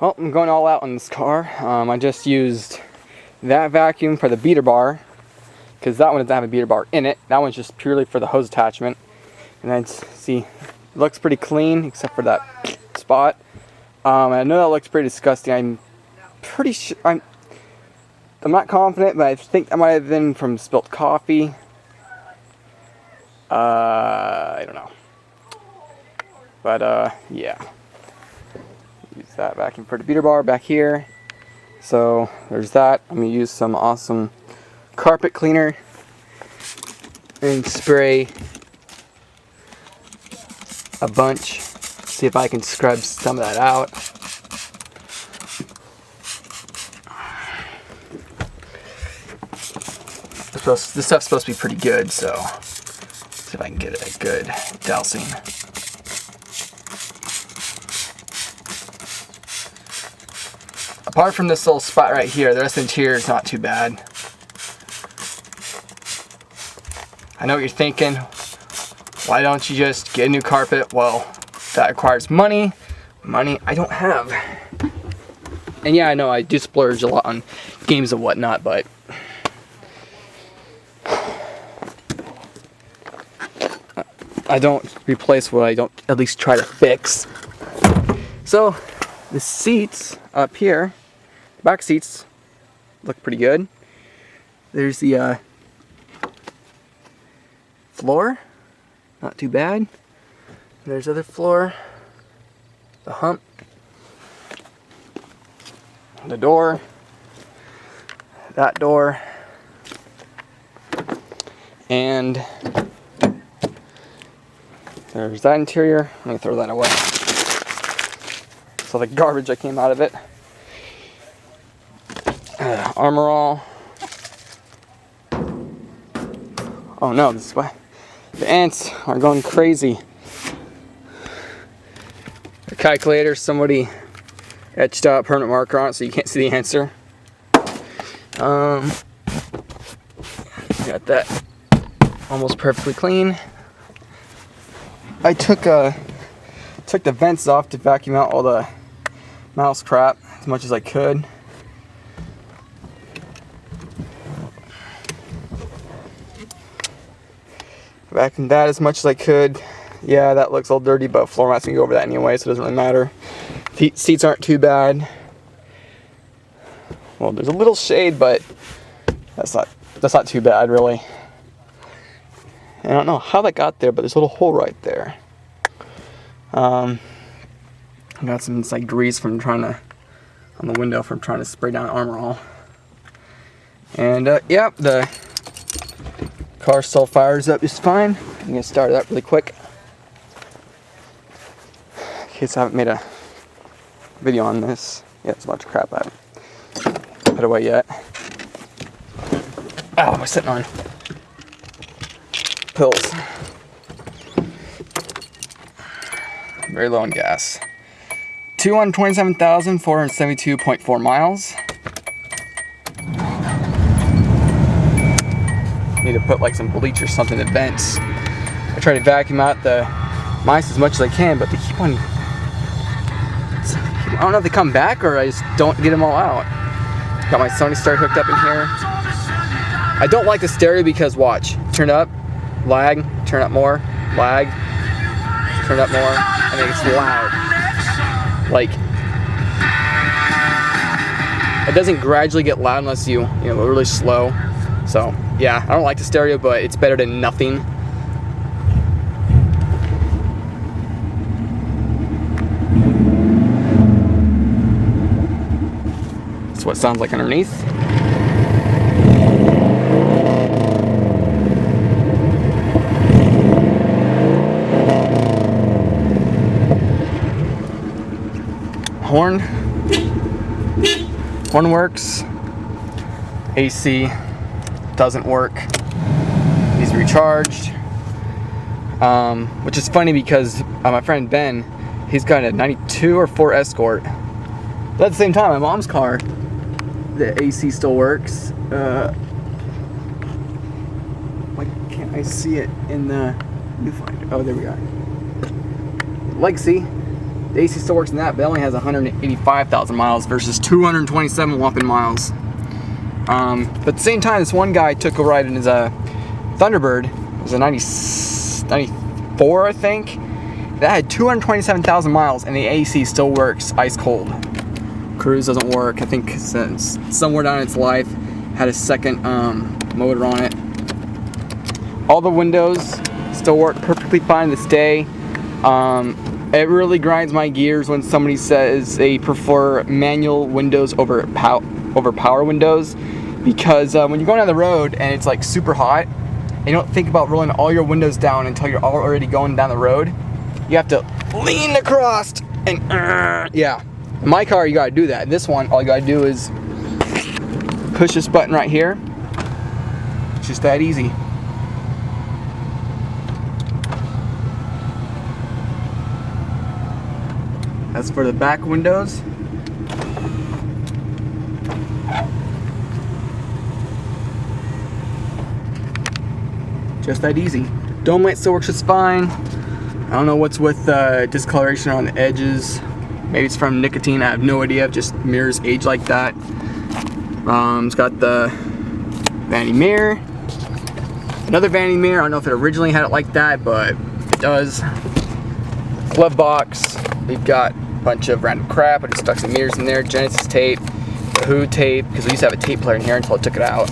Well, I'm going all out on this car. I just used that vacuum for the beater bar, because that one doesn't have a beater bar in it. That one's just purely for the hose attachment. And then see, it looks pretty clean except for that spot. I know that looks pretty disgusting. I'm pretty sure, I'm not confident, but I think that might have been from spilt coffee. I don't know. But yeah. Use that vacuum for the beater bar back here. So there's that. I'm gonna use some awesome carpet cleaner and spray a bunch. See if I can scrub some of that out. This stuff's supposed to be pretty good, so see if I can get a good dousing. Apart from this little spot right here, the rest of the interior is not too bad. I know what you're thinking. Why don't you just get a new carpet? Well, that requires money. Money I don't have. And yeah, I know I do splurge a lot on games and whatnot, but I don't replace what I don't at least try to fix. So the seats up here, back seats, look pretty good. There's the floor, not too bad. There's other floor, the hump, the door, that door, and there's that interior. I'm gonna throw that away. So the garbage that came out of it. Armor all. Oh no, this is why the ants are going crazy. The calculator, somebody etched out a permanent marker on it so you can't see the answer. Got that almost perfectly clean. I took the vents off to vacuum out all the mouse crap as much as I could. Vacuumed that as much as I could. Yeah, that looks all dirty, but floor mats can go over that anyway, so it doesn't really matter. Seats aren't too bad. Well, there's a little shade, but that's not too bad, really. And I don't know how that got there, but there's a little hole right there. I got some like grease on the window from trying to spray down Armor All. And yeah, the car still fires up just fine. I'm gonna start it up really quick. In case I haven't made a video on this. Yeah, it's a bunch of crap I haven't put away yet. Oh, I'm sitting on pills. Very low on gas. 227,472.4 miles. Need to put like some bleach or something in the vents. I try to vacuum out the mice as much as I can, but they keep on. I don't know if they come back or I just don't get them all out. Got my Sony stereo hooked up in here. I don't like the stereo because watch, turn up, lag, turn up more, lag, turn up more, and then it's loud. Like, it doesn't gradually get loud unless you go really slow. So yeah, I don't like the stereo, but it's better than nothing. That's what it sounds like underneath. Horn works. AC doesn't work. Needs recharged. Which is funny because my friend Ben, he's got a 92 or 4 Escort. But at the same time, my mom's car, the AC still works. Why can't I see it in the viewfinder? Oh, there we go. Legacy. The AC still works in that, but it only has 185,000 miles versus 227 whopping miles. But at the same time, this one guy took a ride in his Thunderbird. It was a 94, I think. That had 227,000 miles, and the AC still works ice cold. Cruise doesn't work. I think since somewhere down its life had a second motor on it. All the windows still work perfectly fine to this day. It really grinds my gears when somebody says they prefer manual windows over power windows, because when you're going down the road and it's like super hot, and you don't think about rolling all your windows down until you're already going down the road. You have to lean across and yeah. In my car, you gotta do that. In this one, all you gotta do is push this button right here. It's just that easy. As for the back windows, just that easy. Dome light still works just fine. I don't know what's with discoloration on the edges. Maybe it's from nicotine, I have no idea. Just mirrors age like that. It's got the vanity mirror. Another vanity mirror, I don't know if it originally had it like that, but it does. Glove box, we've got a bunch of random crap. I just stuck some mirrors in there, Genesis tape, Who tape, because we used to have a tape player in here until I took it out.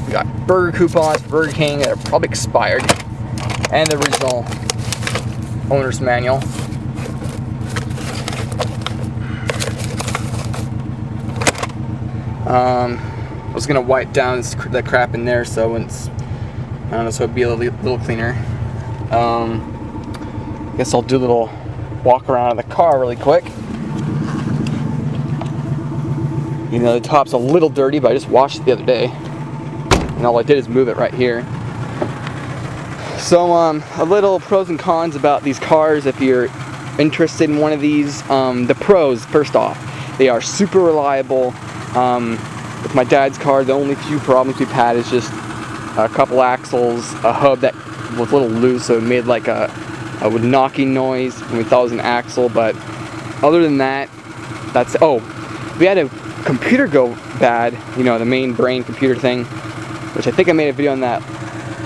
We got burger coupons, Burger King that are probably expired. And the original owner's manual. I was gonna wipe down that crap in there, so once I don't know, so it'd be a little cleaner. I guess I'll do a little walk around of the car really quick. You know, the top's a little dirty, but I just washed it the other day, and all I did is move it right here. So a little pros and cons about these cars if you're interested in one of these. The pros, first off, they are super reliable. With my dad's car, the only few problems we've had is just a couple axles, a hub that was a little loose, so it made like a knocking noise when we thought it was an axle. But other than that, that's we had a computer go bad, you know, the main brain computer thing, which I think I made a video on that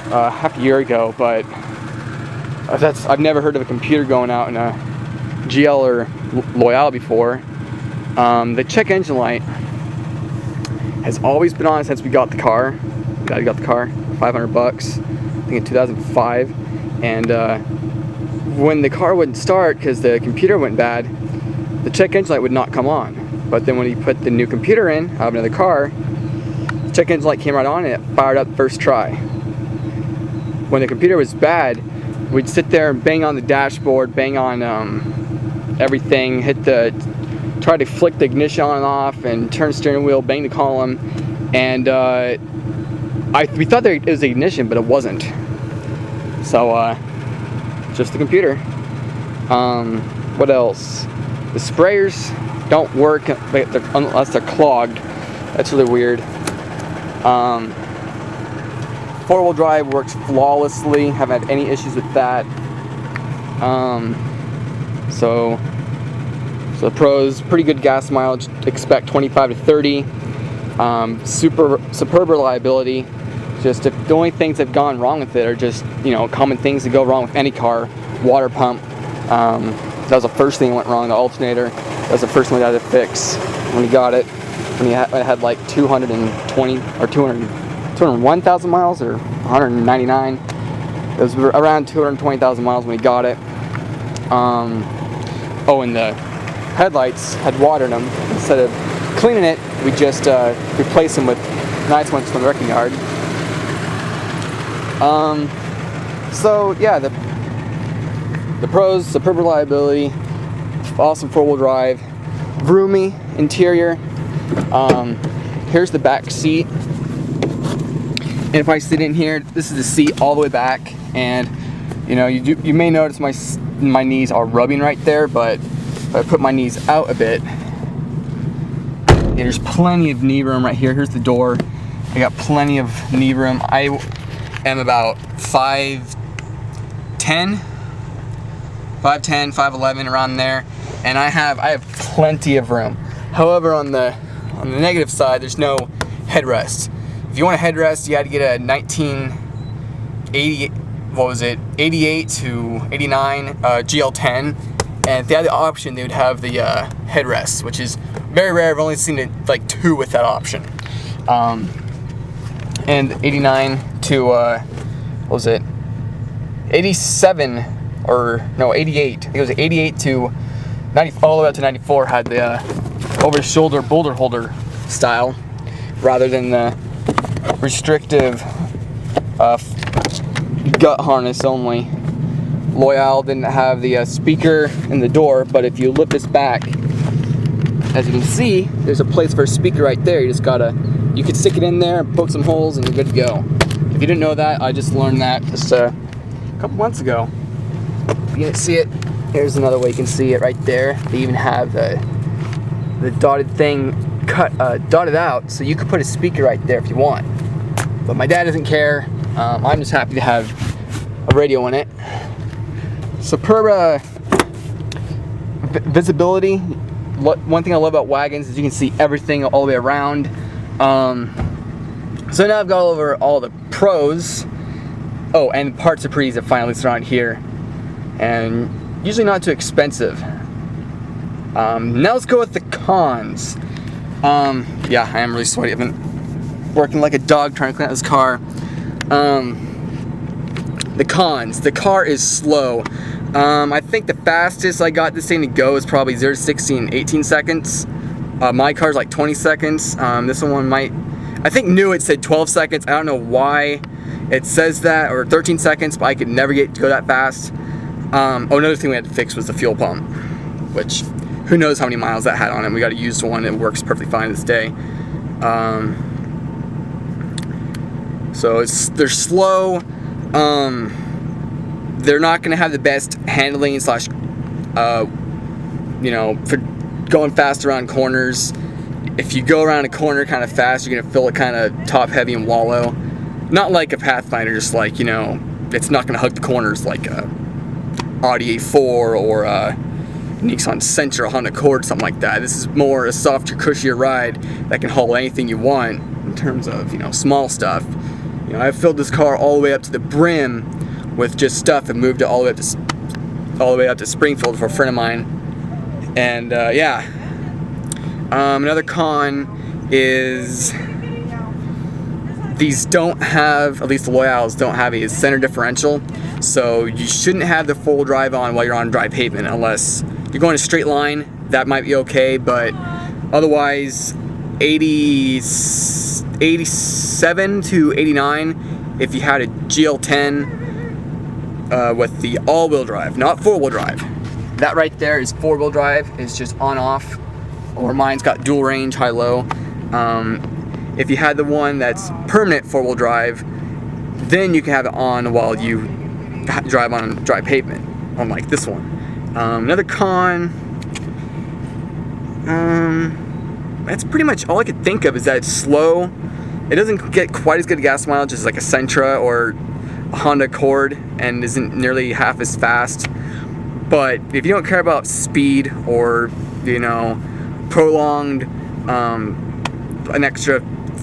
half a year ago, but I've never heard of a computer going out in a GL or Loyale before. The check engine light has always been on since we got the car. We got the car, $500, I think in 2005, and when the car wouldn't start because the computer went bad, the check engine light would not come on. But then when you put the new computer in out of another car, the check engine light came right on and it fired up first try. When the computer was bad, we'd sit there and bang on the dashboard, bang on everything, try to flick the ignition on and off, and turn the steering wheel, bang the column, and we thought that it was the ignition, but it wasn't. So just the computer. What else? The sprayers don't work unless they're clogged. That's really weird. Four-wheel drive works flawlessly. Haven't had any issues with that. So the pros, pretty good gas mileage. Expect 25 to 30. Superb reliability. Just if the only things that have gone wrong with it are just, you know, common things that go wrong with any car. Water pump. That was the first thing that went wrong. The alternator. That was the first thing we had to fix when we got it. When it had like 220 or 201,000 miles or 199. It was around 220,000 miles when we got it. And the headlights had water in them. Instead of cleaning it, we just replaced them with nice ones from the wrecking yard. So yeah, the pros: superb reliability, awesome four-wheel drive, roomy interior. Here's the back seat, and if I sit in here, this is the seat all the way back, and you know, you may notice my knees are rubbing right there, but if I put my knees out a bit, there's plenty of knee room right here. Here's the door. I got plenty of knee room. I am about 5'10", 5'10", 5'11", around there, and I have plenty of room. However, on the negative side, there's no headrest. If you want a headrest, you had to get a 1980, what was it, 88 to 89 GL10, and if they had the option, they would have the headrest, which is very rare. I've only seen it like 2 with that option. And 89 to what was it, 87 or no 88? I think it was 88 to 90, all the way up to 94 had the over-shoulder boulder holder style, rather than the restrictive gut harness only. Loyal didn't have the speaker in the door, but if you lift this back, as you can see, there's a place for a speaker right there. You could stick it in there, poke some holes, and you're good to go. If you didn't know that, I just learned that just a couple months ago. If you didn't see it, here's another way you can see it right there. They even have the dotted thing dotted out, so you could put a speaker right there if you want. But my dad doesn't care. I'm just happy to have a radio in it. Superb visibility. One thing I love about wagons is you can see everything all the way around. So now I've got over all the pros. Oh, and parts are pretty easy to find, at least around here, and usually not too expensive. Now let's go with the cons. Yeah, I am really sweaty. I've been working like a dog trying to clean out this car. The cons. The car is slow. I think the fastest I got this thing to go is probably 0 to 60 in 18 seconds. My car's like 20 seconds. This one might, I think new it said 12 seconds. I don't know why it says that, or 13 seconds, but I could never get to go that fast. Another thing we had to fix was the fuel pump, which who knows how many miles that had on it. We got a used one. It works perfectly fine to this day. So they're slow. They're not going to have the best handling slash, for going fast around corners. If you go around a corner kind of fast, you're going to feel it kind of top heavy and wallow. Not like a Pathfinder, just like, it's not going to hug the corners like a Audi A4 or a Nissan Sentra, Honda Accord, something like that. This is more a softer, cushier ride that can haul anything you want in terms of, small stuff. I've filled this car all the way up to the brim with just stuff and moved it all the way up to Springfield for a friend of mine. And yeah. Another con is these don't have, at least the Loyals don't have a center differential, so you shouldn't have the full drive on while you're on dry pavement unless you're going a straight line. That might be okay, but otherwise 87 to 89 if you had a GL10 with the all-wheel drive, not four-wheel drive. That right there is four-wheel drive. It's just on-off, or mine's got dual range, high-low. If you had the one that's permanent four-wheel drive, then you can have it on while you drive on dry pavement, unlike this one. Another con, that's pretty much all I could think of, is that it's slow. It doesn't get quite as good gas mileage as like a Sentra or a Honda Accord, and isn't nearly half as fast. But if you don't care about speed or, prolonged, an extra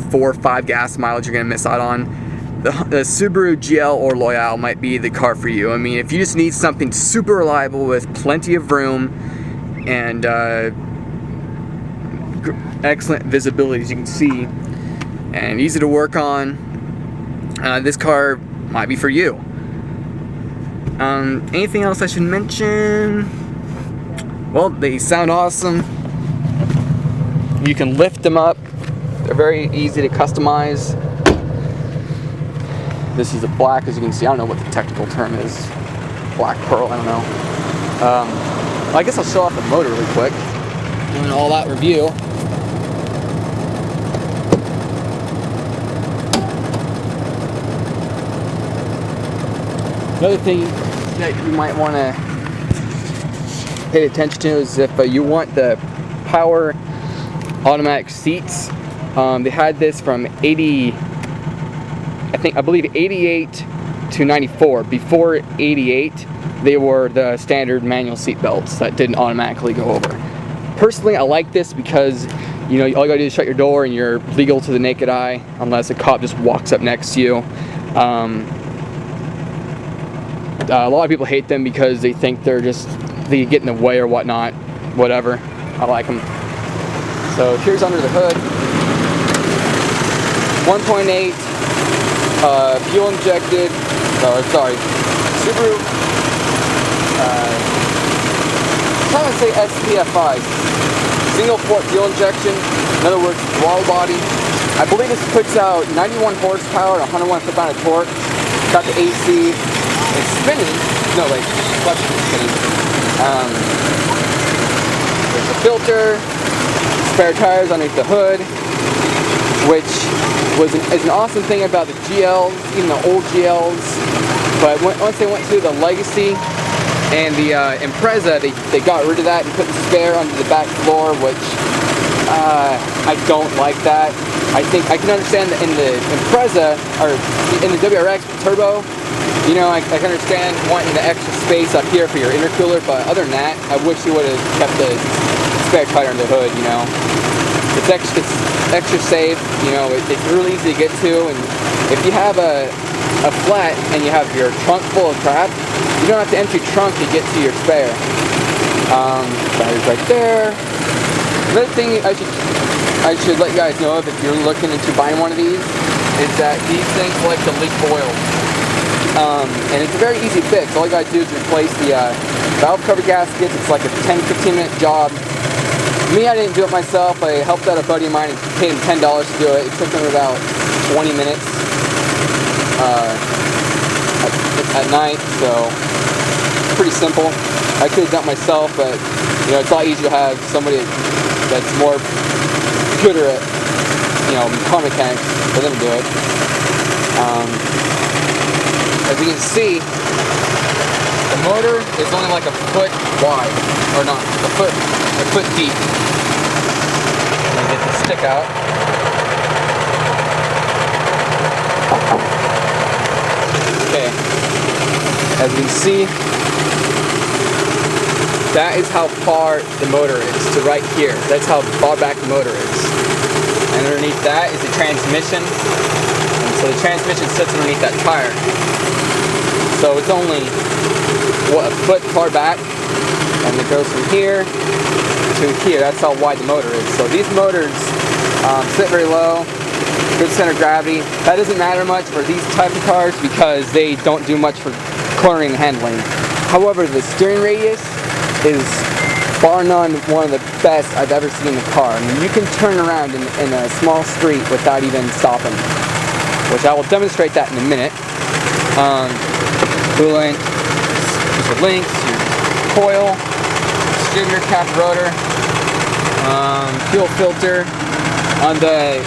4 or 5 gas mileage you're gonna miss out on, the Subaru GL or Loyal might be the car for you. I mean, if you just need something super reliable with plenty of room and excellent visibility, as you can see, and easy to work on, this car might be for you. Anything else I should mention? Well, they sound awesome. You can lift them up. They're very easy to customize. This is a black, as you can see. I don't know what the technical term is. Black pearl, I don't know. I guess I'll show off the motor really quick. And all that review. Another thing that you might want to pay attention to is if you want the power automatic seats. They had this from I believe 88 to 94. Before 88, they were the standard manual seat belts that didn't automatically go over. Personally, I like this because, you know, all you gotta do is shut your door and you're legal to the naked eye, unless a cop just walks up next to you. A lot of people hate them because they think they get in the way or whatnot. Whatever. I like them. So here's under the hood. 1.8 fuel injected. Subaru. I'm trying to say SPFI. Single port fuel injection. In other words, throttle body. I believe this puts out 91 horsepower and 101 foot-pound of torque. Got the AC. It's spinning. No, like clutch is spinning. There's a filter. Spare tires underneath the hood, which is an awesome thing about the GLs, even the old GLs. But once they went to the Legacy and the Impreza, they got rid of that and put the spare under the back floor, which I don't like that. I think I can understand that in the Impreza, or in the WRX Turbo, you know, I can understand wanting the extra space up here for your intercooler, but other than that, I wish you would have kept the spare tire under the hood, you know. It's extra safe, you know, it's really easy to get to, and if you have a flat and you have your trunk full of crap, you don't have to empty your trunk to get to your spare. Batteries right there. Another thing I should let you guys know of if you're looking into buying one of these is that these things like to leak oil. And it's a very easy fix. All you gotta do is replace the valve cover gaskets. It's like a 10-15 minute job. Me, I didn't do it myself. I helped out a buddy of mine and paid him $10 to do it. It took him about 20 minutes at night, so pretty simple. I could have done it myself, but you know, it's a lot easier to have somebody that's more gooder at, you know, car mechanics for them to do it. As you can see, the motor is only like a foot wide, or not, a foot deep. Let me get the stick out. Okay, as you can see, that is how far the motor is to right here. That's how far back the motor is. And underneath that is the transmission. And so the transmission sits underneath that tire. So it's only, what, a foot far back, and it goes from here to here. That's how wide the motor is. So these motors sit very low, good center of gravity. That doesn't matter much for these type of cars because they don't do much for cornering and handling. However, the steering radius is bar none one of the best I've ever seen in a car. I mean, you can turn around in a small street without even stopping, which I will demonstrate that in a minute. Coolant, your links, your coil, distributor, cap, rotor, fuel filter. On the